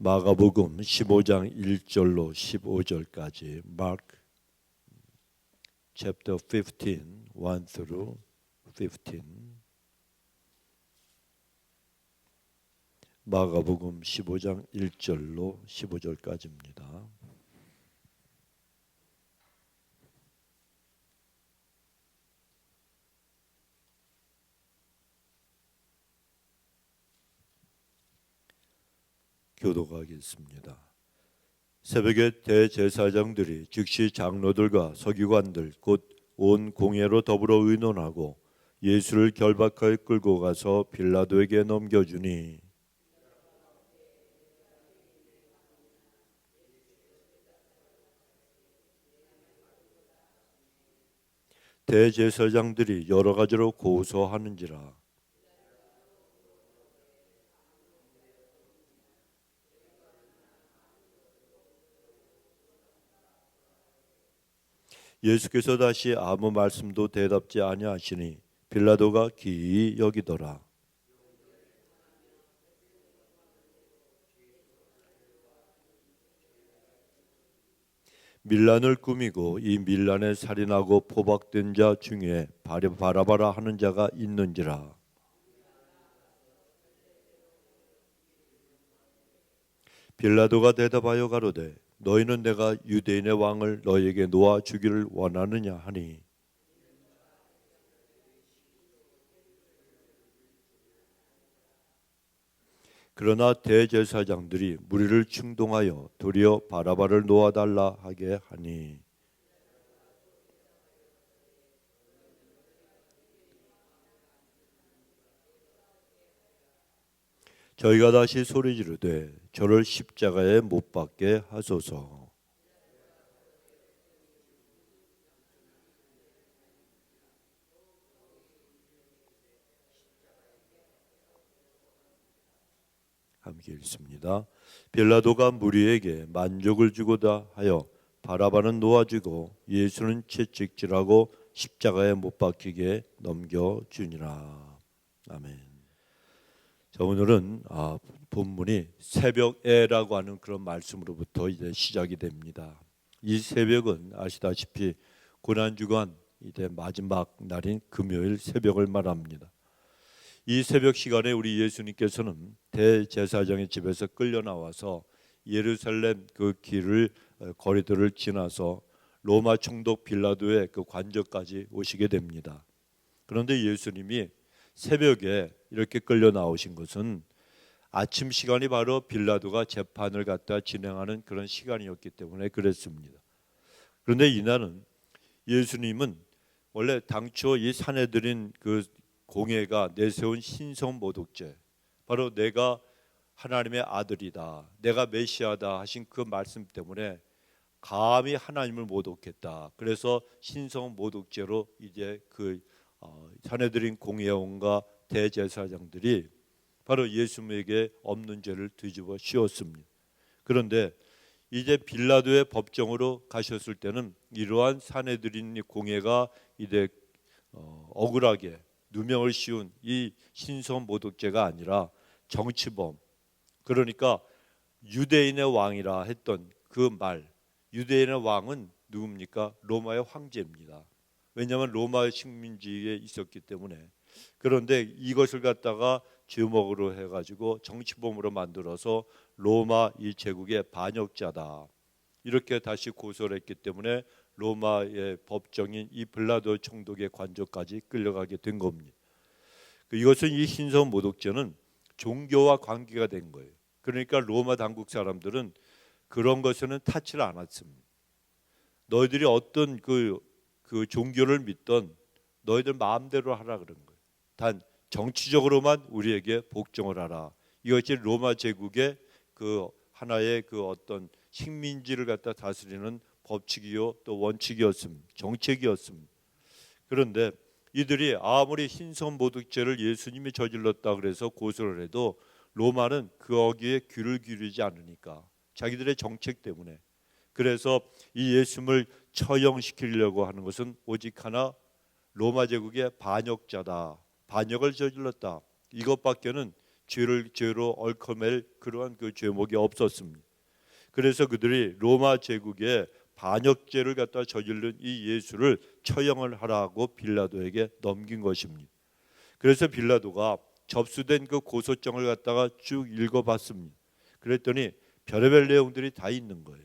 마가복음 15장 1절로 15절까지 Mark chapter 15, 1 through 15. 마가복음 15장 1절로 15절까지입니다. 교독하겠습니다. 새벽에 대제사장들이 즉시 장로들과 서기관들 곧 온 공회로 더불어 의논하고 예수를 결박하여 끌고 가서 빌라도에게 넘겨주니 대제사장들이 여러 가지로 고소하는지라. 예수께서 다시 아무 말씀도 대답지 아니하시니 빌라도가 기이 여기더라. 밀란을 꾸미고 이 밀란에 살인하고 포박된 자 중에 바라바라 하는 자가 있는지라. 빌라도가 대답하여 가로되 너희는 내가 유대인의 왕을 너희에게 놓아 주기를 원하느냐 하니 그러나 대제사장들이 무리를 충동하여 도리어 바라바를 놓아달라 하게 하니 저희가 다시 소리 지르되 저를 십자가에 못 박게 하소서. 함께 읽습니다. 빌라도가 무리에게 만족을 주고자 하여 바라바는 놓아주고 예수는 채찍질하고 십자가에 못 박히게 넘겨주니라. 아멘. 자, 오늘은 본문이 새벽에라고 하는 그런 말씀으로부터 이제 시작이 됩니다. 이 새벽은 아시다시피 고난주간 이제 마지막 날인 금요일 새벽을 말합니다. 이 새벽 시간에 우리 예수님께서는 대제사장의 집에서 끌려 나와서 예루살렘 그 길을 거리들을 지나서 로마 총독 빌라도의 그 관저까지 오시게 됩니다. 그런데 예수님이 새벽에 이렇게 끌려 나오신 것은 아침 시간이 바로 빌라도가 재판을 갖다 진행하는 그런 시간이었기 때문에 그랬습니다. 그런데 이날은 예수님은 원래 당초 이 산헤드린 그 공회가 내세운 신성모독죄, 바로 내가 하나님의 아들이다, 내가 메시아다 하신 그 말씀 때문에 감히 하나님을 모독했다. 그래서 신성모독죄로 이제 그 산헤드린 공회원과 대제사장들이 바로 예수님에게 없는 죄를 뒤집어 씌웠습니다. 그런데 이제 빌라도의 법정으로 가셨을 때는 이러한 산헤드린 공회가 이제 억울하게 누명을 씌운 이 신성모독죄가 아니라 정치범, 그러니까 유대인의 왕이라 했던 그 말, 유대인의 왕은 누굽니까? 로마의 황제입니다. 왜냐하면 로마의 식민지에 있었기 때문에. 그런데 이것을 갖다가 죄목으로 해가지고 정치범으로 만들어서 로마 이 제국의 반역자다, 이렇게 다시 고소를 했기 때문에 로마의 법정인 이 빌라도 총독의 관저까지 끌려가게 된 겁니다. 이것은 이 신성모독죄는 종교와 관계가 된 거예요. 그러니까 로마 당국 사람들은 그런 것에는 타치를 않았습니다. 너희들이 어떤 그 종교를 믿던 너희들 마음대로 하라 그런 거예요. 단 정치적으로만 우리에게 복종을 하라. 이것이 로마 제국의 그 하나의 그 어떤 식민지를 갖다 다스리는 법칙이요 또 원칙이었습니다. 정책이었습니다. 그런데 이들이 아무리 신성모독죄를 예수님이 저질렀다 그래서 고소를 해도 로마는 거기에 귀를 기울이지 않으니까, 자기들의 정책 때문에. 그래서 이 예수님을 처형시키려고 하는 것은 오직 하나, 로마 제국의 반역자다, 반역을 저질렀다, 이것밖에는 죄로 얽혀맬 그러한 그 죄목이 없었습니다. 그래서 그들이 로마 제국에 반역죄를 갖다 저지른 이 예수를 처형을 하라고 빌라도에게 넘긴 것입니다. 그래서 빌라도가 접수된 그 고소장을 갖다가 쭉 읽어봤습니다. 그랬더니 별의별 내용들이 다 있는 거예요.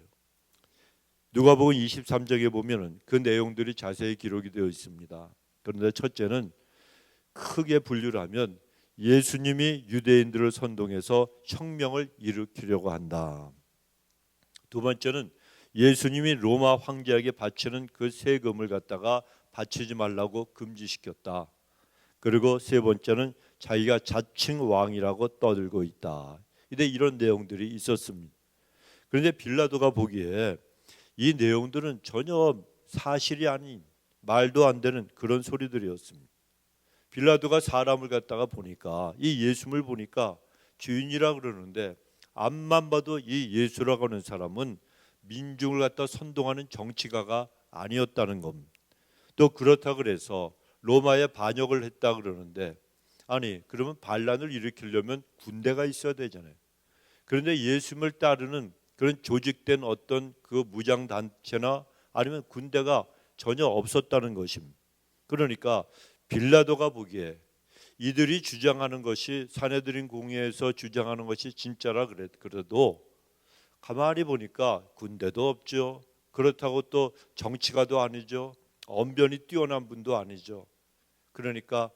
누가복음 23장에 보면은 그 내용들이 자세히 기록이 되어 있습니다. 그런데 첫째는 크게 분류를 하면 예수님이 유대인들을 선동해서 혁명을 일으키려고 한다. 두 번째는 예수님이 로마 황제에게 바치는 그 세금을 갖다가 바치지 말라고 금지시켰다. 그리고 세 번째는 자기가 자칭 왕이라고 떠들고 있다. 이런 내용들이 있었습니다. 그런데 빌라도가 보기에 이 내용들은 전혀 사실이 아닌 말도 안 되는 그런 소리들이었습니다. 빌라도가 사람을 갖다가 보니까 이 예수를 보니까 주인이라 그러는데 앞만 봐도 이 예수라고 하는 사람은 민중을 갖다 선동하는 정치가가 아니었다는 겁니다. 또 그렇다 그래서 로마에 반역을 했다 그러는데 아니 그러면 반란을 일으키려면 군대가 있어야 되잖아요. 그런데 예수님을 따르는 그런 조직된 어떤 그 무장 단체나 아니면 군대가 전혀 없었다는 것입니다. 그러니까 빌라도가 보기에 이들이 주장하는 것이 사내들인 공회에서 주장하는 것이 진짜라 그래도 가만히 보니까 군대도 없죠. 그렇다고 또 정치가도 아니죠. 언변이 뛰어난 분도 아니죠. 그러니까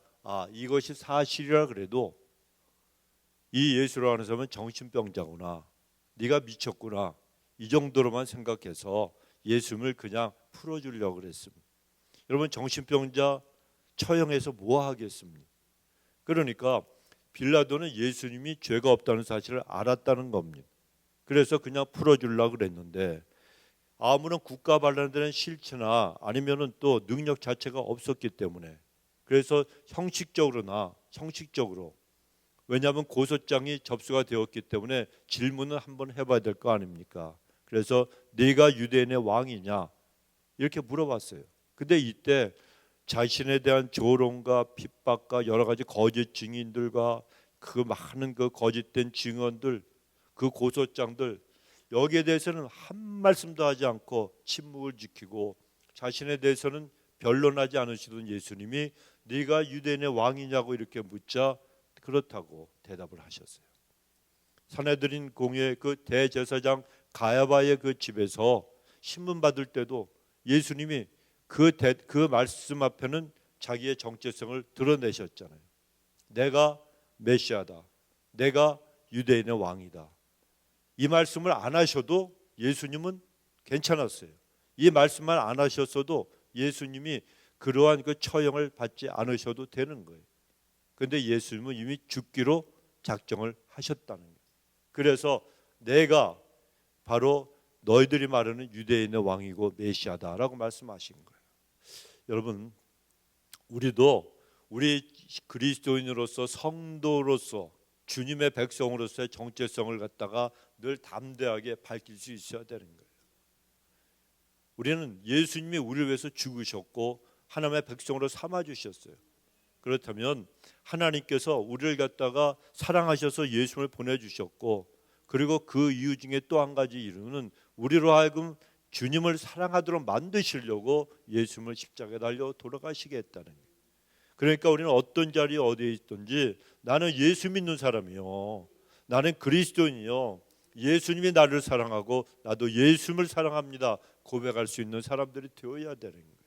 이것이 사실이라 그래도 이 예수라고 하는 사람은 정신병자구나. 네가 미쳤구나. 이 정도로만 생각해서 예수님을 그냥 풀어주려고 그랬습니다. 여러분 정신병자 처형해서 뭐 하겠습니까? 그러니까 빌라도는 예수님이 죄가 없다는 사실을 알았다는 겁니다. 그래서 그냥 풀어주려고 그랬는데 아무런 국가 반란되는 실체나 아니면은 또 능력 자체가 없었기 때문에 그래서 형식적으로 왜냐하면 고소장이 접수가 되었기 때문에 질문을 한번 해봐야 될 거 아닙니까? 그래서 네가 유대인의 왕이냐 이렇게 물어봤어요. 근데 이때 자신에 대한 조롱과 핍박과 여러 가지 거짓 증인들과 그 많은 그 거짓된 증언들 그 고소장들 여기에 대해서는 한 말씀도 하지 않고 침묵을 지키고 자신에 대해서는 변론하지 않으시던 예수님이 네가 유대인의 왕이냐고 이렇게 묻자 그렇다고 대답을 하셨어요. 산헤드린 공회 그 대제사장 가야바의 그 집에서 신문 받을 때도 예수님이 그 말씀 앞에는 자기의 정체성을 드러내셨잖아요. 내가 메시아다. 내가 유대인의 왕이다. 이 말씀을 안 하셔도 예수님은 괜찮았어요. 이 말씀만 안 하셨어도 예수님이 그러한 그 처형을 받지 않으셔도 되는 거예요. 그런데 예수님은 이미 죽기로 작정을 하셨다는 거예요. 그래서 내가 바로 너희들이 말하는 유대인의 왕이고 메시아다라고 말씀하신 거예요. 여러분 우리도 우리 그리스도인으로서 성도로서 주님의 백성으로서의 정체성을 갖다가 늘 담대하게 밝힐 수 있어야 되는 거예요. 우리는 예수님이 우리를 위해서 죽으셨고 하나님의 백성으로 삼아주셨어요. 그렇다면 하나님께서 우리를 갖다가 사랑하셔서 예수님을 보내주셨고 그리고 그 이유 중에 또 한 가지 이유는 우리로 하여금 주님을 사랑하도록 만드시려고 예수님을 십자가에 달려 돌아가시게 했다는 거예요. 그러니까 우리는 어떤 자리에 어디에 있든지 나는 예수 믿는 사람이요. 나는 그리스도인이요. 예수님이 나를 사랑하고 나도 예수님을 사랑합니다. 고백할 수 있는 사람들이 되어야 되는 거예요.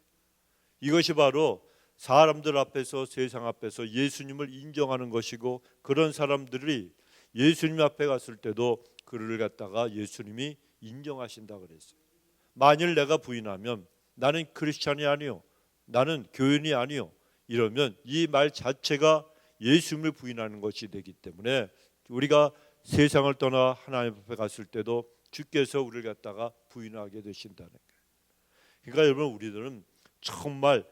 이것이 바로 사람들 앞에서 세상 앞에서 예수님을 인정하는 것이고 그런 사람들이 예수님 앞에 갔을 때도 그를 갖다가 예수님이 인정하신다 그랬어요. 만일 내가 부인하면 나는 크리스찬이 아니요. 나는 교인이 아니요. 이러면 이 말 자체가 예수님을 부인하는 것이 되기 때문에 우리가 세상을 떠나 하나님 앞에 갔을 때도 주께서 우리를 갖다가 부인하게 되신다는 거예요. 그러니까 여러분 우리들은 정말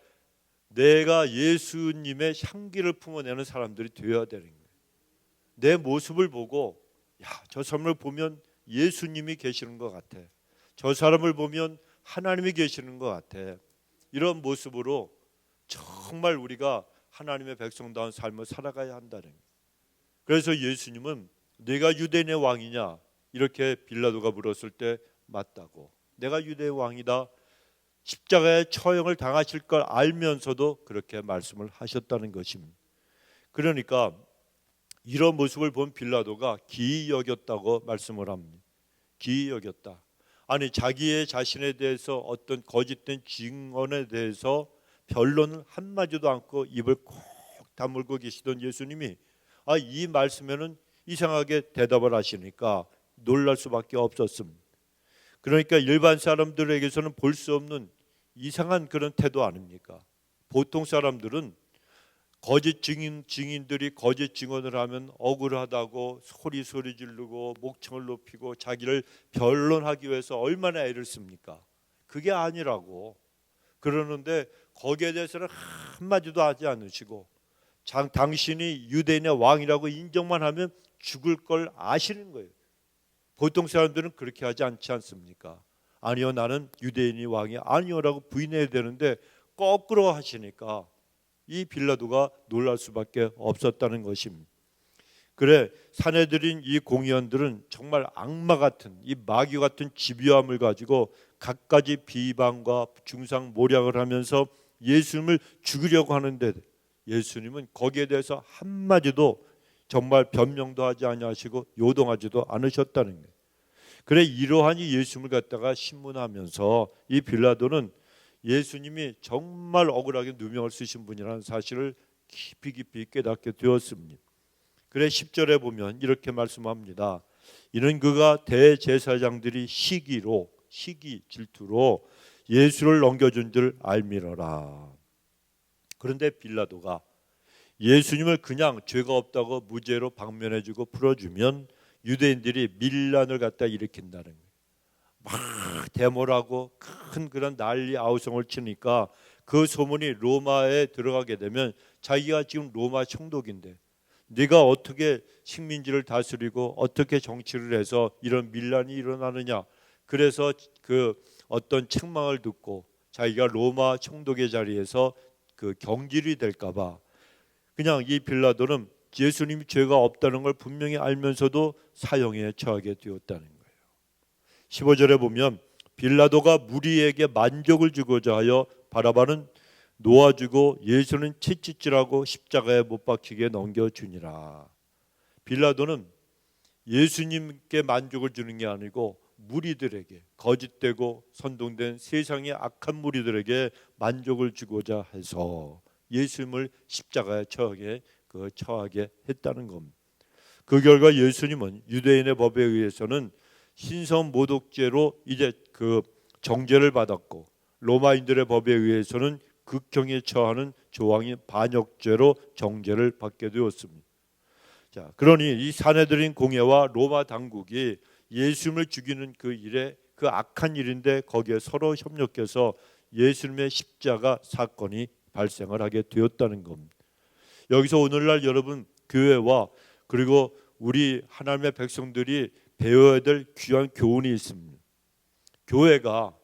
내가 예수님의 향기를 품어내는 사람들이 되어야 되는 거예요. 내 모습을 보고 저 사람을 보면 예수님이 계시는 것 같아. 저 사람을 보면 하나님이 계시는 것 같아. 이런 모습으로 정말 우리가 하나님의 백성다운 삶을 살아가야 한다는 거예요. 그래서 예수님은 내가 유대인의 왕이냐 이렇게 빌라도가 물었을 때 맞다고, 내가 유대의 왕이다, 십자가의 처형을 당하실 걸 알면서도 그렇게 말씀을 하셨다는 것입니다. 그러니까 이런 모습을 본 빌라도가 기이 여겼다고 말씀을 합니다. 기이 여겼다. 아니, 자기의 자신에 대해서 어떤 거짓된 증언에 대해서 변론을 한마디도 않고 입을 콕 다물고 계시던 예수님이 이 말씀에는 이상하게 대답을 하시니까 놀랄 수밖에 없었습니다. 그러니까 일반 사람들에게서는 볼 수 없는 이상한 그런 태도 아닙니까? 보통 사람들은 거짓 증인들이 거짓 증언을 하면 억울하다고 소리 지르고 목청을 높이고 자기를 변론하기 위해서 얼마나 애를 씁니까? 그게 아니라고 그러는데 거기에 대해서는 한마디도 하지 않으시고 당신이 유대인의 왕이라고 인정만 하면 죽을 걸 아시는 거예요. 보통 사람들은 그렇게 하지 않지 않습니까? 아니요, 나는 유대인이 왕이 아니요라고 부인해야 되는데 거꾸로 하시니까 이 빌라도가 놀랄 수밖에 없었다는 것입니다. 그래, 사내들인 이 공의원들은 정말 악마 같은, 이 마귀 같은 집요함을 가지고 갖가지 비방과 중상모략을 하면서 예수님을 죽이려고 하는데 예수님은 거기에 대해서 한마디도 정말 변명도 하지 아니하시고 요동하지도 않으셨다는 거예요. 그래, 이러하니 예수님을 갖다가 신문하면서 이 빌라도는 예수님이 정말 억울하게 누명을 쓰신 분이라는 사실을 깊이 깨닫게 되었습니다. 그래, 10절에 보면 이렇게 말씀합니다. 이는 그가 대제사장들이 시기 질투로 예수를 넘겨준 줄 알미러라. 그런데 빌라도가 예수님을 그냥 죄가 없다고 무죄로 방면해주고 풀어주면 유대인들이 밀란을 갖다 일으킨다는 거예요. 막 데모라고 큰 그런 난리 아우성을 치니까 그 소문이 로마에 들어가게 되면 자기가 지금 로마 총독인데 네가 어떻게 식민지를 다스리고 어떻게 정치를 해서 이런 밀란이 일어나느냐. 그래서 그 어떤 책망을 듣고 자기가 로마 총독의 자리에서 그 경질이 될까봐 그냥 이 빌라도는 예수님이 죄가 없다는 걸 분명히 알면서도 사형에 처하게 되었다는 거예요. 15절에 보면 빌라도가 무리에게 만족을 주고자 하여 바라바는 놓아주고 예수는 채찍질하고 십자가에 못 박히게 넘겨주니라. 빌라도는 예수님께 만족을 주는 게 아니고 무리들에게, 거짓되고 선동된 세상의 악한 무리들에게 만족을 주고자 해서 예수님을 십자가에 처하게 했다는 겁니다. 그 결과 예수님은 유대인의 법에 의해서는 신성 모독죄로 이제 그 정죄를 받았고 로마인들의 법에 의해서는 극형에 처하는 조항인 반역죄로 정죄를 받게 되었습니다. 자, 그러니 이 사내들인 공회와 로마 당국이 예수님을 죽이는 그 일에 그 악한 일인데 거기에 서로 협력해서 예수님의 십자가 사건이 발생을 하게 되었다는 겁니다. 여기서 오늘날 여러분 교회와 그리고 우리 하나님의 백성들이 배워야 될 귀한 교훈이 있습니다. 교회가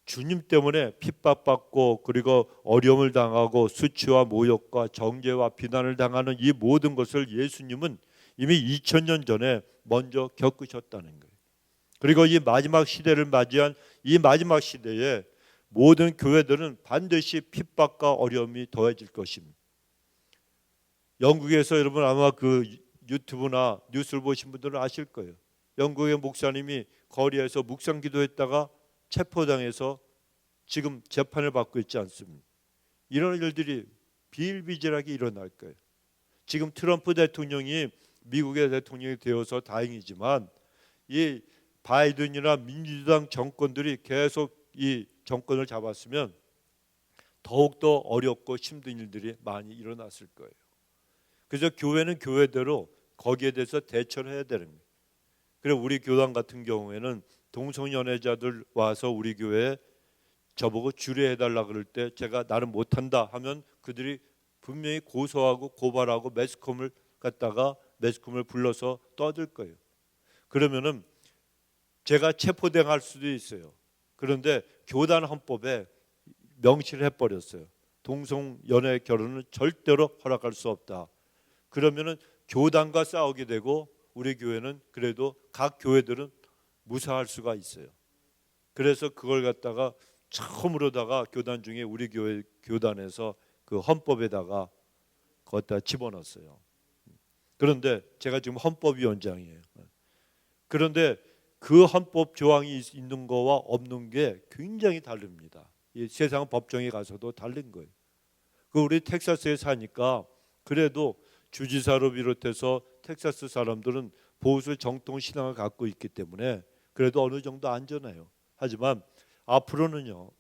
주님 때문에 핍박받고 그리고 어려움을 당하고 수치와 모욕과 정죄와 비난을 당하는 이 모든 것을 예수님은 이미 2000년 전에 먼저 겪으셨다는 거예요. 그리고 이 마지막 시대를 맞이한 이 마지막 시대에 모든 교회들은 반드시 핍박과 어려움이 더해질 것입니다. 영국에서 여러분 아마 그 유튜브나 뉴스를 보신 분들은 아실 거예요. 영국의 목사님이 거리에서 묵상 기도했다가 체포당해서 지금 재판을 받고 있지 않습니까? 이런 일들이 비일비재하게 일어날 거예요. 지금 트럼프 대통령이 미국의 대통령이 되어서 다행이지만 이 바이든이나 민주당 정권들이 계속 이 정권을 잡았으면 더욱더 어렵고 힘든 일들이 많이 일어났을 거예요. 그래서 교회는 교회대로 거기에 대해서 대처를 해야 되는 거예요. 그리고 우리 교단 같은 경우에는 동성연애자들 와서 우리 교회에 저보고 주례해달라 그럴 때 제가 나는 못한다 하면 그들이 분명히 고소하고 고발하고 매스컴을 불러서 떠들 거예요. 그러면은 제가 체포당할 수도 있어요. 그런데 교단 헌법에 명시를 해버렸어요. 동성연애 결혼은 절대로 허락할 수 없다. 그러면은 교단과 싸우게 되고 우리 교회는 그래도 각 교회들은 무사할 수가 있어요. 그래서 그걸 갖다가 처음으로다가 교단 중에 우리 교회 교단에서 그 헌법에다가 거기다 집어넣었어요. 그런데 제가 지금 헌법위원장이에요. 그런데 그 헌법 조항이 있는 거와 없는 게 굉장히 다릅니다. 이 세상 법정에 가서도 다른 거예요. 그 우리 텍사스에 사니까 그래도 주지사로 비롯해서 텍사스 사람들은 보수 정통 신앙을 갖고 있기 때문에 그래도 어느 정도 안전해요. 하지만 앞으로는요,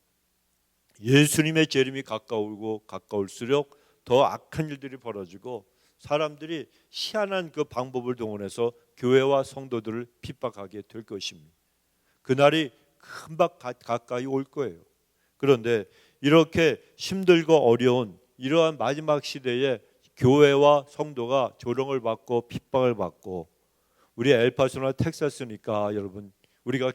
예수님의 재림이 가까우고 가까울수록 더 악한 일들이 벌어지고 사람들이 희한한 그 방법을 동원해서 교회와 성도들을 핍박하게 될 것입니다. 그날이 금방 가까이 올 거예요. 그런데 이렇게 힘들고 어려운 이러한 마지막 시대에 교회와 성도가 조롱을 받고 핍박을 받고, 우리 엘파소나 텍사스니까 여러분, 우리가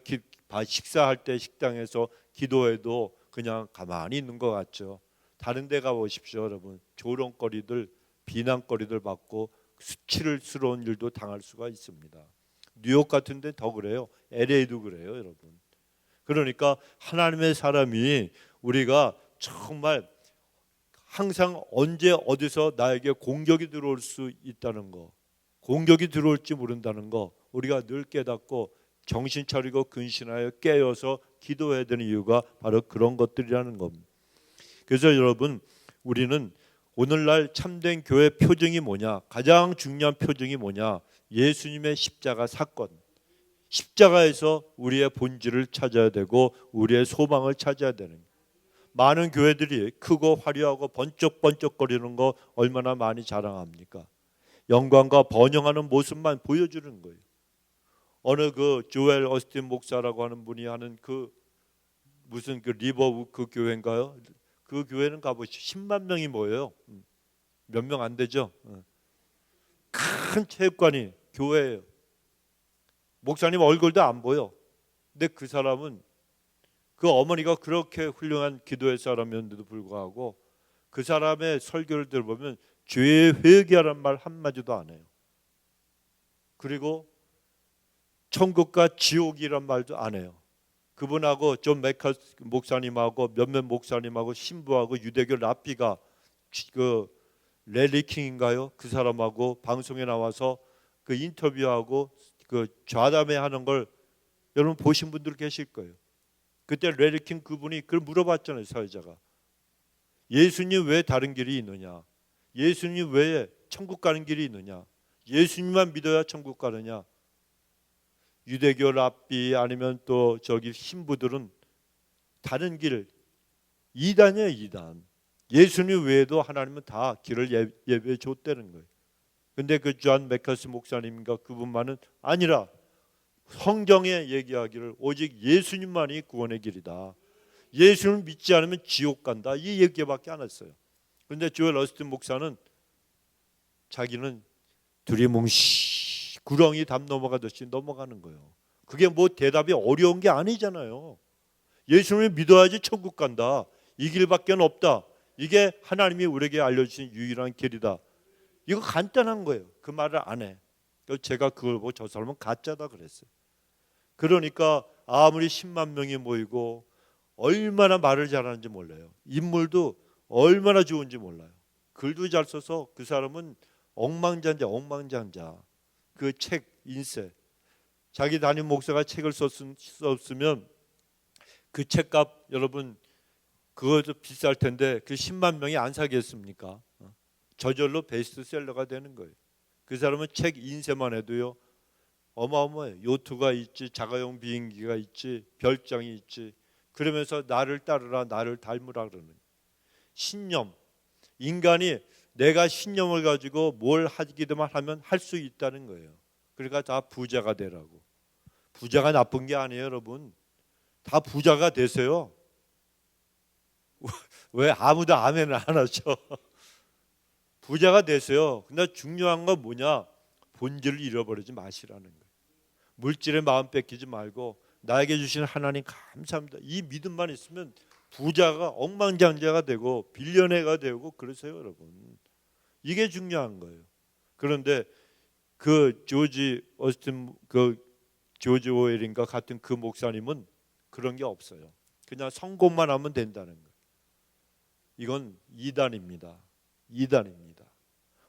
식사할 때 식당에서 기도해도 그냥 가만히 있는 것 같죠. 다른 데 가보십시오 여러분. 조롱거리들, 비난거리들 받고 수치스러운 일도 당할 수가 있습니다. 뉴욕 같은 데 더 그래요. LA도 그래요 여러분. 그러니까 하나님의 사람이 우리가 정말 항상 언제 어디서 나에게 공격이 들어올 수 있다는 거, 공격이 들어올지 모른다는 거 우리가 늘 깨닫고 정신 차리고 근신하여 깨어서 기도해야 되는 이유가 바로 그런 것들이라는 겁니다. 그래서 여러분, 우리는 오늘날 참된 교회 표징이 뭐냐? 가장 중요한 표징이 뭐냐? 예수님의 십자가 사건. 십자가에서 우리의 본질을 찾아야 되고 우리의 소망을 찾아야 되는 거예요. 많은 교회들이 크고 화려하고 번쩍번쩍거리는 거 얼마나 많이 자랑합니까? 영광과 번영하는 모습만 보여주는 거예요. 어느 그 조엘 어스틴 목사라고 하는 분이 하는 그 무슨 그 리버 그 교회인가요? 그 교회는 가보시죠. 10만 명이 모여요. 몇 명 안 되죠. 큰 체육관이 교회예요. 목사님 얼굴도 안 보여. 근데 그 사람은, 그 어머니가 그렇게 훌륭한 기도의 사람이었는데도 불구하고 그 사람의 설교를 들어보면 죄의 회개하라는 말 한마디도 안 해요. 그리고 천국과 지옥이란 말도 안 해요. 그분하고 존 메카스 목사님하고 몇몇 목사님하고 신부하고 유대교 랍비가 그 렐리 킹인가요? 그 사람하고 방송에 나와서 그 인터뷰하고 그 좌담회하는 걸 여러분 보신 분들 계실 거예요. 그때 렐리 킹 그분이 그걸 물어봤잖아요. 사회자가 예수님 왜 다른 길이 있느냐? 예수님 왜 천국 가는 길이 있느냐? 예수님만 믿어야 천국 가느냐? 유대교 랍비 아니면 또 저기 신부들은 다른 길, 이단이에요. 이단. 예수님 외에도 하나님은 다 길을 예배해 줬다는 거예요. 근데 그 존 메카스 목사님과 그분만은 아니라 성경에 얘기하기를 오직 예수님만이 구원의 길이다. 예수를 믿지 않으면 지옥 간다. 이 얘기밖에 안 했어요. 그런데 조엘 어스틴 목사는 자기는 두리뭉시 구렁이 담 넘어가듯이 넘어가는 거예요. 그게 뭐 대답이 어려운 게 아니잖아요. 예수님을 믿어야지 천국 간다. 이 길밖에 없다. 이게 하나님이 우리에게 알려주신 유일한 길이다. 이거 간단한 거예요. 그 말을 안 해. 제가 그걸 보고 저 사람은 가짜다 그랬어요. 그러니까 아무리 10만 명이 모이고 얼마나 말을 잘하는지 몰라요. 인물도 얼마나 좋은지 몰라요. 글도 잘 써서 그 사람은 엉망진자. 그 책 인쇄. 자기 담임 목사가 책을 썼으면 그 책값 여러분 그것도 비쌀 텐데 그 10만 명이 안 사겠습니까? 저절로 베스트셀러가 되는 거예요. 그 사람은 책 인쇄만 해도요 어마어마해요. 요트가 있지, 자가용 비행기가 있지, 별장이 있지. 그러면서 나를 따르라, 나를 닮으라 그러는 거예요. 신념. 인간이 내가 신념을 가지고 뭘 하기만 하면 할 수 있다는 거예요. 그러니까 다 부자가 되라고. 부자가 나쁜 게 아니에요 여러분. 다 부자가 되세요. 왜 아무도 아멘을 안 하죠? 부자가 되세요. 근데 중요한 건 뭐냐? 본질을 잃어버리지 마시라는 거예요. 물질에 마음 뺏기지 말고 나에게 주신 하나님 감사합니다. 이 믿음만 있으면 부자가 억만장자가 되고 빌리어너가 되고 그러세요 여러분. 이게 중요한 거예요. 그런데 그 조지 오스틴 조지 오웰인가 같은 그 목사님은 그런 게 없어요. 그냥 성공만 하면 된다는 거예요. 이건 이단입니다. 이단입니다.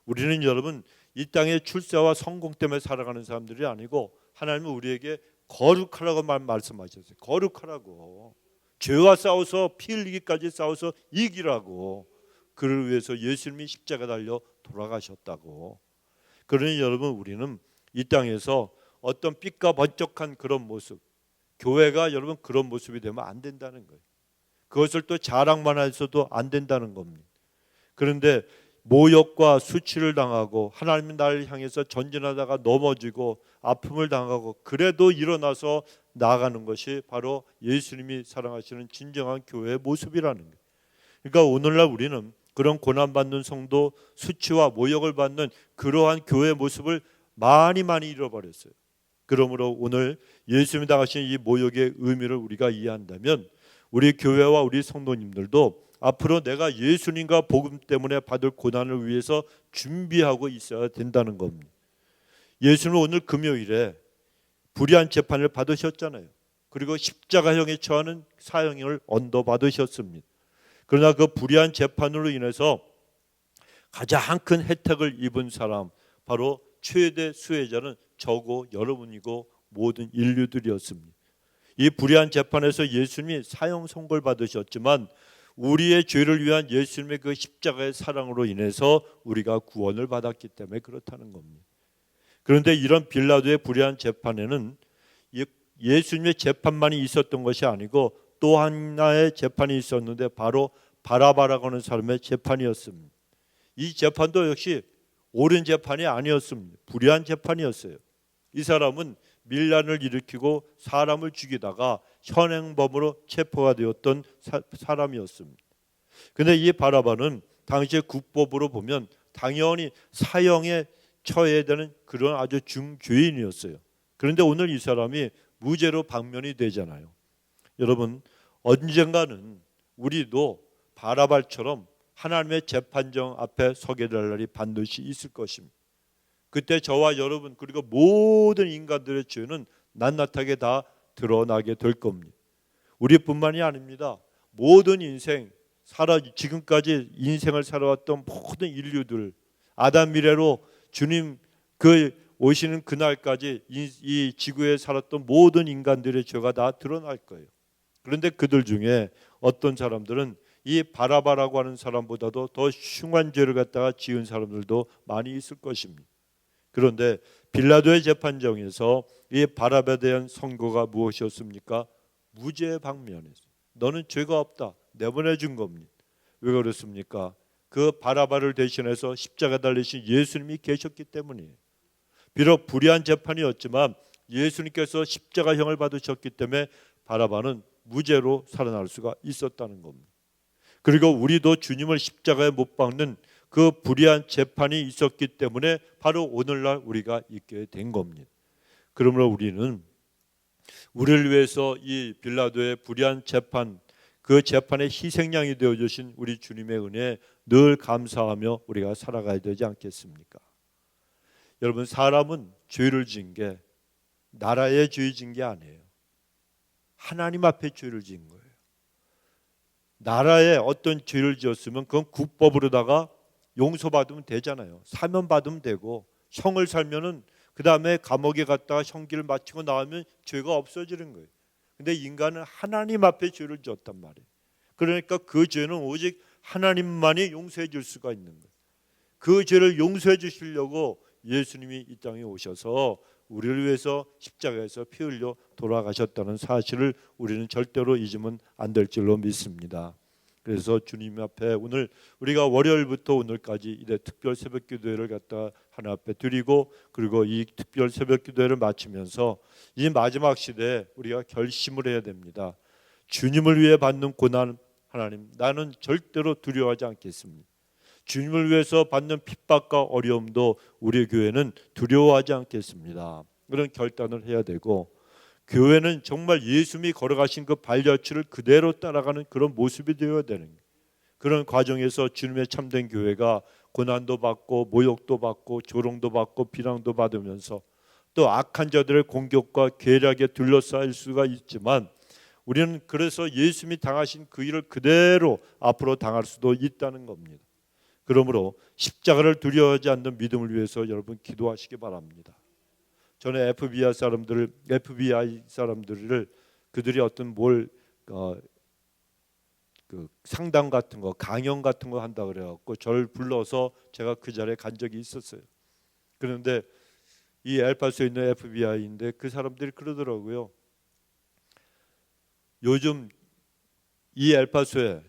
우리는 여러분 이 땅의 출세와 성공 때문에 살아가는 사람들이 아니고 하나님은 우리에게 거룩하라고 말씀하셨어요. 거룩하라고. 죄와 싸워서 피 흘리기까지 싸워서 이기라고. 그를 위해서 예수님이 십자가 달려 돌아가셨다고. 그러니 여러분 우리는 이 땅에서 어떤 삐까 번쩍한 그런 모습, 교회가 여러분 그런 모습이 되면 안 된다는 거예요. 그것을 또 자랑만 해서도 안 된다는 겁니다. 그런데 모욕과 수치를 당하고 하나님이 나를 향해서 전진하다가 넘어지고 아픔을 당하고 그래도 일어나서 나아가는 것이 바로 예수님이 사랑하시는 진정한 교회의 모습이라는 거예요. 그러니까 오늘날 우리는 그런 고난받는 성도, 수치와 모욕을 받는 그러한 교회의 모습을 많이 잃어버렸어요. 그러므로 오늘 예수님이 당하신 이 모욕의 의미를 우리가 이해한다면 우리 교회와 우리 성도님들도 앞으로 내가 예수님과 복음 때문에 받을 고난을 위해서 준비하고 있어야 된다는 겁니다. 예수님은 오늘 금요일에 불의한 재판을 받으셨잖아요. 그리고 십자가형에 처하는 사형을 언도받으셨습니다. 그러나 그 불의한 재판으로 인해서 가장 큰 혜택을 입은 사람, 바로 최대 수혜자는 저고 여러분이고 모든 인류들이었습니다. 이 불의한 재판에서 예수님이 사형 선고를 받으셨지만 우리의 죄를 위한 예수님의 그 십자가의 사랑으로 인해서 우리가 구원을 받았기 때문에 그렇다는 겁니다. 그런데 이런 빌라도의 불의한 재판에는 예수님의 재판만이 있었던 것이 아니고 또 하나의 재판이 있었는데 바로 바라바라고 하는 사람의 재판이었습니다. 이 재판도 역시 옳은 재판이 아니었습니다. 불의한 재판이었어요. 이 사람은 밀란을 일으키고 사람을 죽이다가 현행범으로 체포가 되었던 사람이었습니다. 그런데 이 바라바는 당시의 국법으로 보면 당연히 사형에 처해야 되는 그런 아주 중죄인이었어요. 그런데 오늘 이 사람이 무죄로 방면이 되잖아요. 여러분 언젠가는 우리도 바라바처럼 하나님의 재판정 앞에 서게 될 날이 반드시 있을 것입니다. 그때 저와 여러분 그리고 모든 인간들의 죄는 낱낱하게 다 드러나게 될 겁니다. 우리뿐만이 아닙니다. 모든 인생 지금까지 인생을 살아왔던 모든 인류들 아담 미래로 주님 그 오시는 그날까지 이 지구에 살았던 모든 인간들의 죄가 다 드러날 거예요. 그런데 그들 중에 어떤 사람들은 이 바라바라고 하는 사람보다도 더 흉한 죄를 갖다가 지은 사람들도 많이 있을 것입니다. 그런데 빌라도의 재판정에서 이 바라바에 대한 선고가 무엇이었습니까? 무죄 방면이었어요. 너는 죄가 없다. 내보내 준 겁니다. 왜 그렇습니까? 그 바라바를 대신해서 십자가 달리신 예수님이 계셨기 때문이에요. 비록 불의한 재판이었지만 예수님께서 십자가형을 받으셨기 때문에 바라바는 무죄로 살아날 수가 있었다는 겁니다. 그리고 우리도 주님을 십자가에 못 박는 그 불의한 재판이 있었기 때문에 바로 오늘날 우리가 있게 된 겁니다. 그러므로 우리는 우리를 위해서 이 빌라도의 불의한 재판, 그 재판의 희생양이 되어주신 우리 주님의 은혜에 늘 감사하며 우리가 살아가야 되지 않겠습니까? 여러분 사람은 죄를 지은 게 나라에 죄 지은 게 아니에요. 하나님 앞에 죄를 지은 거예요. 나라에 어떤 죄를 지었으면 그건 국법으로다가 용서받으면 되잖아요. 사면받으면 되고 형을 살면은 그 다음에 감옥에 갔다가 형기를 마치고 나오면 죄가 없어지는 거예요. 근데 인간은 하나님 앞에 죄를 지었단 말이에요. 그러니까 그 죄는 오직 하나님만이 용서해 줄 수가 있는 거예요. 그 죄를 용서해 주시려고 예수님이 이 땅에 오셔서 우리를 위해서 십자가에서 피 흘려 돌아가셨다는 사실을 우리는 절대로 잊으면 안 될 줄로 믿습니다. 그래서 주님 앞에 오늘 우리가 월요일부터 오늘까지 이래 특별 새벽 기도회를 갖다 하나 앞에 드리고 그리고 이 특별 새벽 기도회를 마치면서 이 마지막 시대에 우리가 결심을 해야 됩니다. 주님을 위해 받는 고난 하나님 나는 절대로 두려워하지 않겠습니다. 주님을 위해서 받는 핍박과 어려움도 우리 교회는 두려워하지 않겠습니다. 그런 결단을 해야 되고 교회는 정말 예수님이 걸어가신 그 발자취를 그대로 따라가는 그런 모습이 되어야 되는 그런 과정에서 주님의 참된 교회가 고난도 받고 모욕도 받고 조롱도 받고 비난도 받으면서 또 악한 자들의 공격과 괴락에 둘러싸일 수가 있지만 우리는 그래서 예수님이 당하신 그 일을 그대로 앞으로 당할 수도 있다는 겁니다. 그러므로 십자가를 두려워하지 않는 믿음을 위해서 여러분 기도하시기 바랍니다. 저는 FBI 사람들을 그들이 어떤 그 상담 같은 거, 강연 같은 거 한다 그래갖고 저를 불러서 제가 그 자리에 간 적이 있었어요. 그런데 이 엘파소에 있는 FBI인데 그 사람들이 그러더라고요. 요즘 이 엘파소에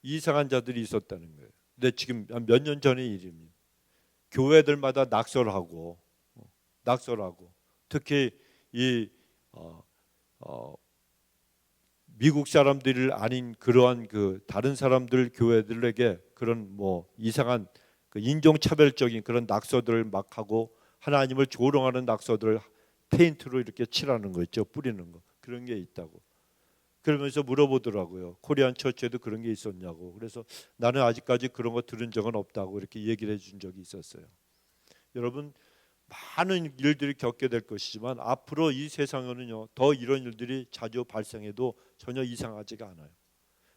이상한 자들이 있었다는 거예요. 근데 지금 몇 년 전의 일입니다. 교회들마다 낙설하고 특히 이 미국 사람들 아닌 그러한 그 다른 사람들 교회들에게 그런 이상한 그 인종차별적인 그런 낙서들을 막 하고 하나님을 조롱하는 낙서들을 페인트로 이렇게 칠하는 거 있죠. 뿌리는 거. 그런 게 있다고. 그러면서 물어보더라고요. 코리안 처치에도 그런 게 있었냐고. 그래서 나는 아직까지 그런 거 들은 적은 없다고 이렇게 얘기를 해준 적이 있었어요. 여러분 많은 일들이 겪게 될 것이지만 앞으로 이 세상에는요 더 이런 일들이 자주 발생해도 전혀 이상하지가 않아요.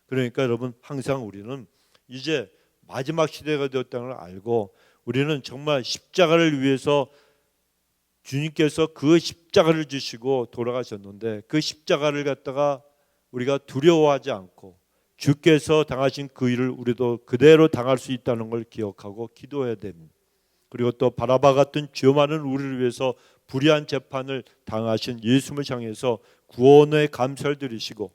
그러니까 여러분 항상 우리는 이제 마지막 시대가 되었다는 걸 알고 우리는 정말 십자가를 위해서 주님께서 그 십자가를 주시고 돌아가셨는데 그 십자가를 갖다가 우리가 두려워하지 않고 주께서 당하신 그 일을 우리도 그대로 당할 수 있다는 걸 기억하고 기도해야 됩니다. 그리고 또 바라바 같은 죄 많은 우리를 위해서 불의한 재판을 당하신 예수님을 향해서 구원의 감사를 드리시고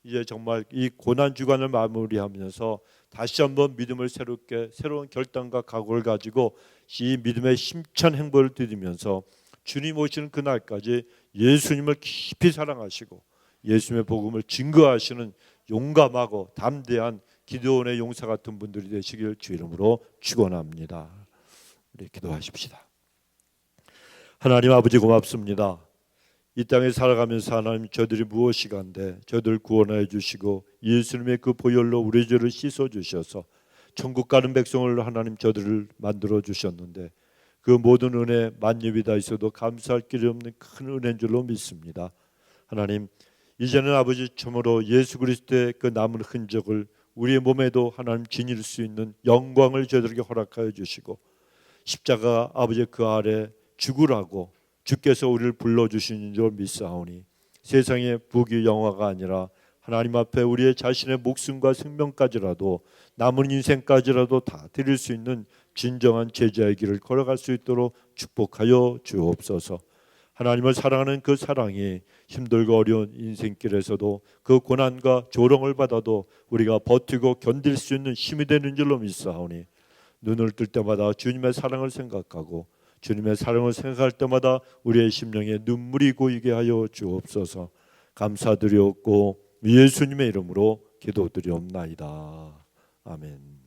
이제 정말 이 고난 주간을 마무리하면서 다시 한번 믿음을 새로운 결단과 각오를 가지고 이 믿음의 힘찬 행보를 드리면서 주님 오시는 그날까지 예수님을 깊이 사랑하시고 예수님의 복음을 증거하시는 용감하고 담대한 기도원의 용사 같은 분들이 되시길 주 이름으로 축원합니다. 우리 기도하십시다. 하나님 아버지 고맙습니다. 이 땅에 살아가면서 하나님 저들이 무엇이간데 저들 구원하여 주시고 예수님의 그 보혈로 우리 죄를 씻어 주셔서 천국 가는 백성을 하나님 저들을 만들어 주셨는데 그 모든 은혜 만렙이 다 있어도 감사할 길이 없는 큰 은혜인 줄로 믿습니다. 하나님 이제는 아버지 참으로 예수 그리스도의 그 남은 흔적을 우리의 몸에도 하나님 지닐 수 있는 영광을 저들에게 허락하여 주시고 십자가 아버지 그 아래 죽으라고 주께서 우리를 불러주시는 줄 믿사오니 세상의 부귀 영화가 아니라 하나님 앞에 우리의 자신의 목숨과 생명까지라도 남은 인생까지라도 다 드릴 수 있는 진정한 제자의 길을 걸어갈 수 있도록 축복하여 주옵소서. 하나님을 사랑하는 그 사랑이 힘들고 어려운 인생길에서도 그 고난과 조롱을 받아도 우리가 버티고 견딜 수 있는 힘이 되는 줄로 믿사오니 눈을 뜰 때마다 주님의 사랑을 생각하고 주님의 사랑을 생각할 때마다 우리의 심령에 눈물이 고이게 하여 주옵소서. 감사드리옵고 예수님의 이름으로 기도드리옵나이다. 아멘.